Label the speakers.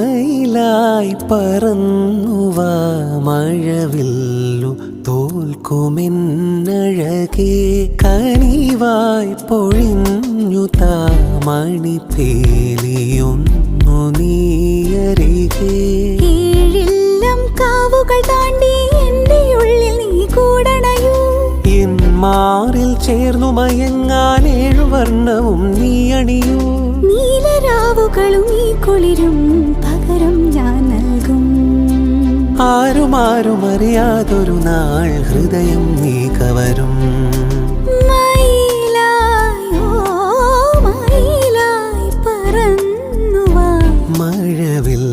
Speaker 1: മയിലായി പറന്നുവാ മഴവില്ലു തോൽക്കുമെന്നഴകേ കനിവായി പൊഴിഞ്ഞു താമണിപ്പേലിയൊന്നു നീയരികേ
Speaker 2: ഏഴെല്ലാം കാവുകൾ താണ്ടി എൻ്റെ ഉള്ളിൽ നീ കൂടണയൂ
Speaker 1: എൻ മാറിൽ ചേർന്നു മയങ്ങാൻ ഏഴുവർണ്ണവും നീ അണിയൂ
Speaker 2: നീലരാവുകളും ഈ കുളിരും പകരം ഞാൻ നൽകും
Speaker 1: ആരും അറിയാതൊരു നാൾ ഹൃദയം നീ കവരും
Speaker 2: മയിലായി പറന്നുവാ
Speaker 1: മഴവിൽ